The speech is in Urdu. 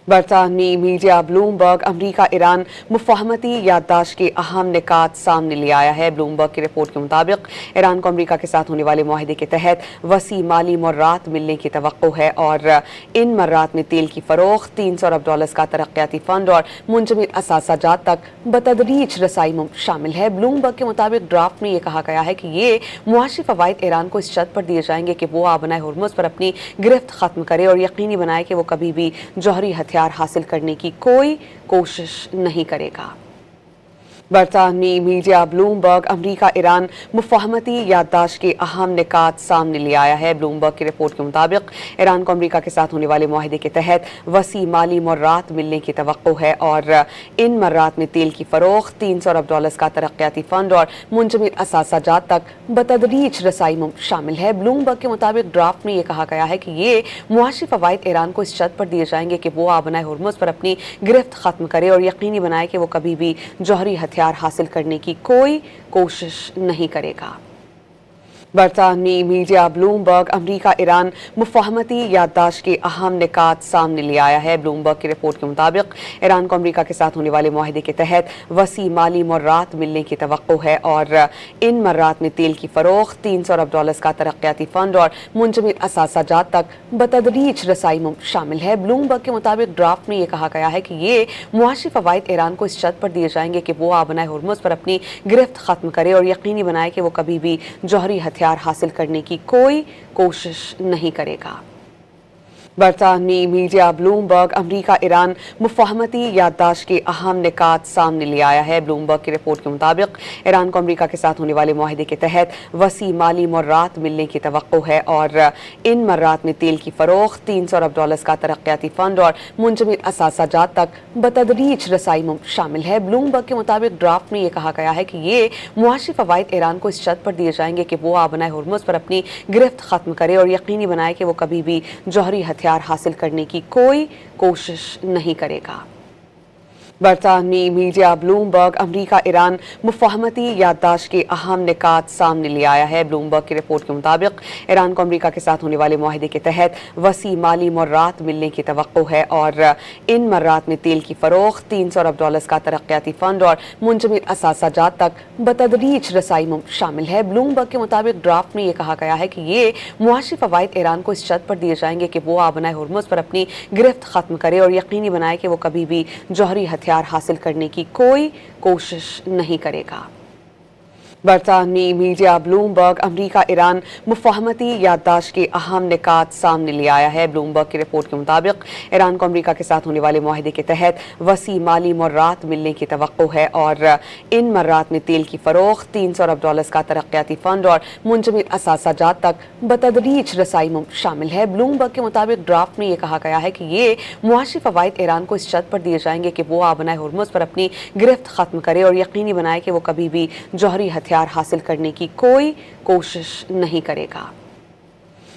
برطانوی میڈیا بلومبرگ امریکہ ایران مفاہمتی یادداشت کے اہم نکات سامنے لے آیا ہے۔ بلومبرگ کی رپورٹ کے مطابق ایران کو امریکہ کے ساتھ ہونے والے معاہدے کے تحت وسیع مالی مرات ملنے کی توقع ہے اور ان مرات میں تیل کی فروخت، $300 ارب کا ترقیاتی فنڈ اور منجمد اثاثہ جات تک بتدریج رسائی شامل ہے۔ بلومبرگ کے مطابق ڈرافٹ میں یہ کہا گیا ہے کہ یہ معاشی فوائد ایران کو اس شرط پر دیے جائیں گے کہ وہ آبنائے ہرمز پر اپنی گرفت ختم کرے اور یقینی بنائے کہ وہ کبھی بھی جوہری ہتھیار حاصل کرنے کی کوئی کوشش نہیں کرے گا۔ برطانوی میڈیا بلومبرگ امریکہ ایران مفاہمتی یادداشت کے اہم نکات سامنے لے آیا ہے۔ بلومبرگ کی رپورٹ کے مطابق ایران کو امریکہ کے ساتھ ہونے والے معاہدے کے تحت وسیع مالی مرات ملنے کی توقع ہے اور ان مرات میں تیل کی فروخت، $300 ارب کا ترقیاتی فنڈ اور منجمد اثاثہ جات تک بتدریج رسائی شامل ہے۔ بلومبرگ کے مطابق ڈرافٹ میں یہ کہا گیا ہے کہ یہ معاشی فوائد ایران کو اس شرط پر دیے جائیں گے کہ وہ آبنائے ہرمز پر اپنی گرفت ختم کرے اور یقینی بنائے کہ وہ کبھی بھی جوہری ہتھیار حاصل کرنے کی کوئی کوشش نہیں کرے گا۔ برطانوی میڈیا بلومبرگ امریکہ ایران مفاہمتی یادداشت کے اہم نکات سامنے لے آیا ہے۔ بلومبرگ کی رپورٹ کے مطابق ایران کو امریکہ کے ساتھ ہونے والے معاہدے کے تحت وسیع مالی مرات ملنے کی توقع ہے اور ان مرات میں تیل کی فروخت، $300 ارب کا ترقیاتی فنڈ اور منجمد اثاثہ جات تک بتدریج رسائی شامل ہے۔ بلومبرگ کے مطابق ڈرافٹ میں یہ کہا گیا ہے کہ یہ معاشی فوائد ایران کو اس شرط پر دیے جائیں گے کہ وہ آبنائے ہرمز پر اپنی گرفت ختم کرے اور یقینی بنائے کہ وہ کبھی بھی جوہری ہتھیار حاصل کرنے کی کوئی کوشش نہیں کرے گا۔ برطانوی میڈیا بلومبرگ امریکہ ایران مفاہمتی یادداشت کے اہم نکات سامنے لے آیا ہے۔ بلومبرگ کی رپورٹ کے مطابق ایران کو امریکہ کے ساتھ ہونے والے معاہدے کے تحت وسیع مالی مرات ملنے کی توقع ہے اور ان مرات میں تیل کی فروخت، $300 ارب کا ترقیاتی فنڈ اور منجمد اثاثہ جات تک بتدریج رسائی شامل ہے۔ بلومبرگ کے مطابق ڈرافٹ میں یہ کہا گیا ہے کہ یہ معاشی فوائد ایران کو اس شرط پر دیے جائیں گے کہ وہ آبنائے ہرمز پر اپنی گرفت ختم کرے اور یقینی بنائے کہ وہ کبھی بھی جوہری ہتھیار حاصل کرنے کی کوئی کوشش نہیں کرے گا۔ برطانوی میڈیا بلومبرگ امریکہ ایران مفاہمتی یادداشت کے اہم نکات سامنے لے آیا ہے۔ بلومبرگ کی رپورٹ کے مطابق ایران کو امریکہ کے ساتھ ہونے والے معاہدے کے تحت وسیع مالی مرات ملنے کی توقع ہے اور ان مرات میں تیل کی فروخت، $300 ارب کا ترقیاتی فنڈ اور منجمد اثاثہ جات تک بتدریج رسائی شامل ہے۔ بلومبرگ کے مطابق ڈرافٹ میں یہ کہا گیا ہے کہ یہ معاشی فوائد ایران کو اس شرط پر دیے جائیں گے کہ وہ آبنائے ہرمز پر اپنی گرفت ختم کرے اور یقینی بنائے کہ وہ کبھی بھی جوہری ہتھیار حاصل کرنے کی کوئی کوشش نہیں کرے گا۔ برطانوی میڈیا بلومبرگ امریکہ ایران مفاہمتی یادداشت کے اہم نکات سامنے لے آیا ہے۔ بلومبرگ کی رپورٹ کے مطابق ایران کو امریکہ کے ساتھ ہونے والے معاہدے کے تحت وسیع مالی مرات ملنے کی توقع ہے اور ان مرات میں تیل کی فروخت، $300 ارب کا ترقیاتی فنڈ اور منجمد اثاثہ جات تک بتدریج رسائی شامل ہے۔ بلومبرگ کے مطابق ڈرافٹ میں یہ کہا گیا ہے کہ یہ معاشی فوائد ایران کو اس شرط پر دیے جائیں گے کہ وہ آبنائے ہرمز پر اپنی گرفت ختم کرے اور یقینی بنائے کہ وہ کبھی بھی جوہری ہتھیار حاصل کرنے کی کوئی کوشش نہیں کرے گا۔